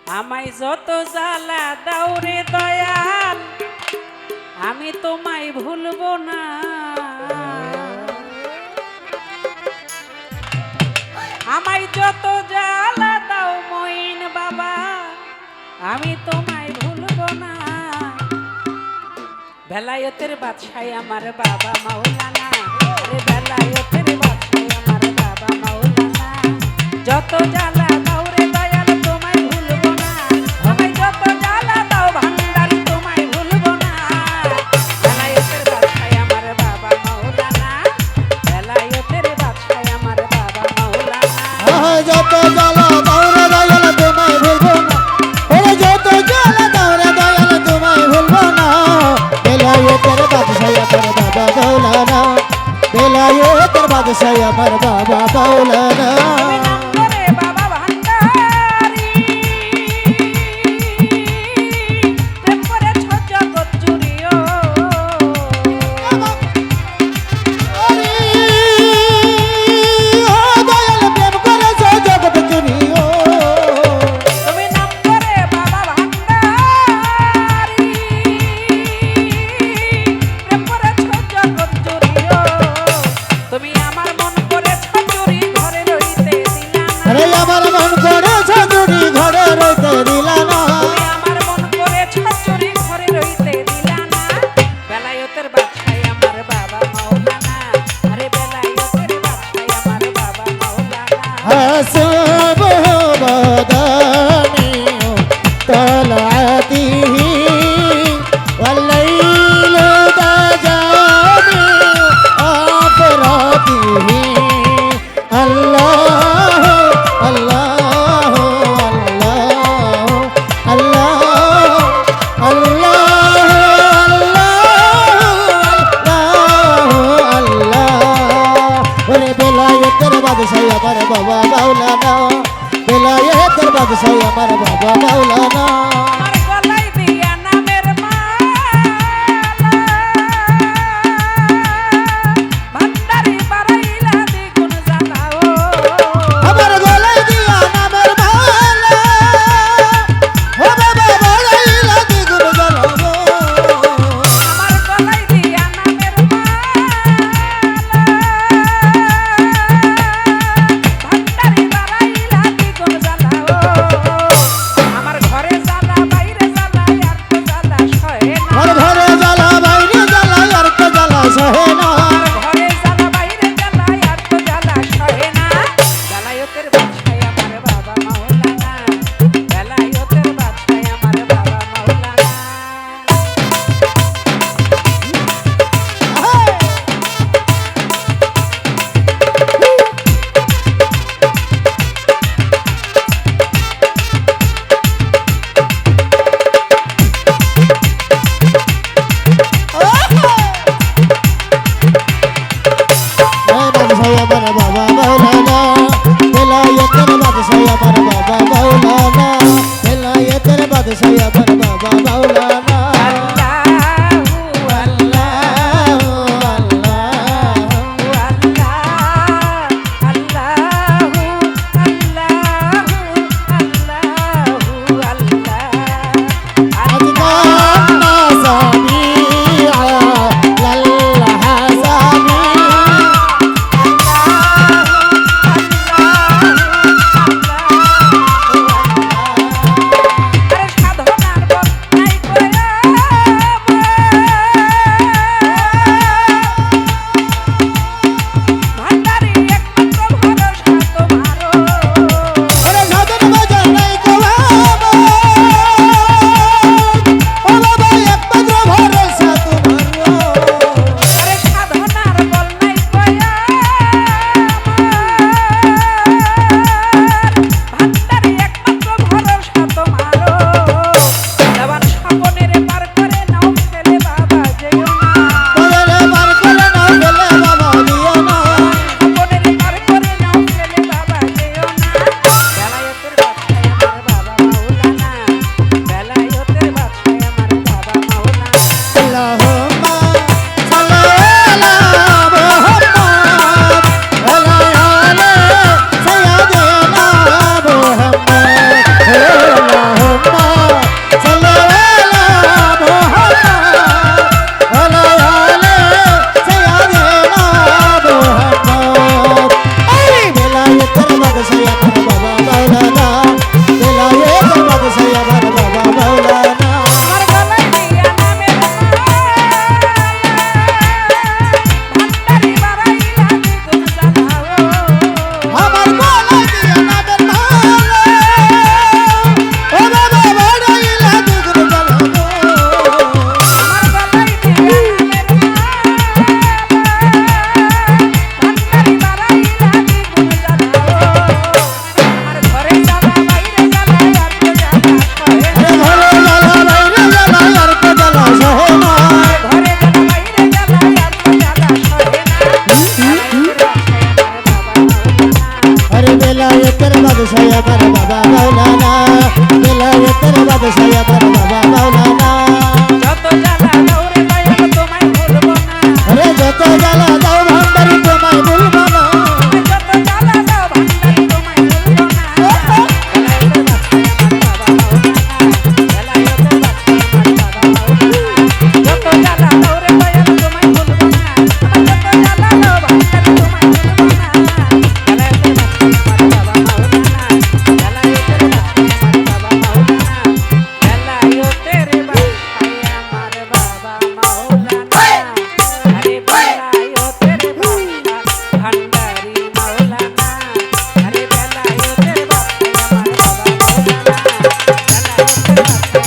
আমায় যত জ্বালা দাও রে দয়াল, আমি তোমায় ভুলবো না। আমায় যত জ্বালা দাও মইন বাবা, আমি তোমায় ভুলবো না। বেলায়েতের বাদশাহ আমার বাবা মাওলানা, আরে বেলায়েতের বাদশাহ আমার বাবা মাওলানা। যত জ্বালা দাও রে দয়াল তোমায় ভুলবো না, আমায় যত জ্বালা দাও ভান্ডারি তোমায় ভুলবো না। বেলায়েতের বাদশাহ আমার বাবা মাওলানা, বেলায়েতের বাদশাহ আমার বাবা মাওলানা। যত জ্বালা দাও রে দয়াল তোমায় ভুলবো না, ওরে যত জ্বালা দাও রে দয়াল তোমায় ভুলবো না। বেলায়েতের বাদশাহ আমার বাবা মাওলানা, বেলায়েতের বাদশাহ আমার বাবা মাওলানা। আমার বাবা মাওলানা, বেলায়েতের বাদশাহ আমার বাবা মাওলানা। আমার ঘরে জ্বালা বাদশাহ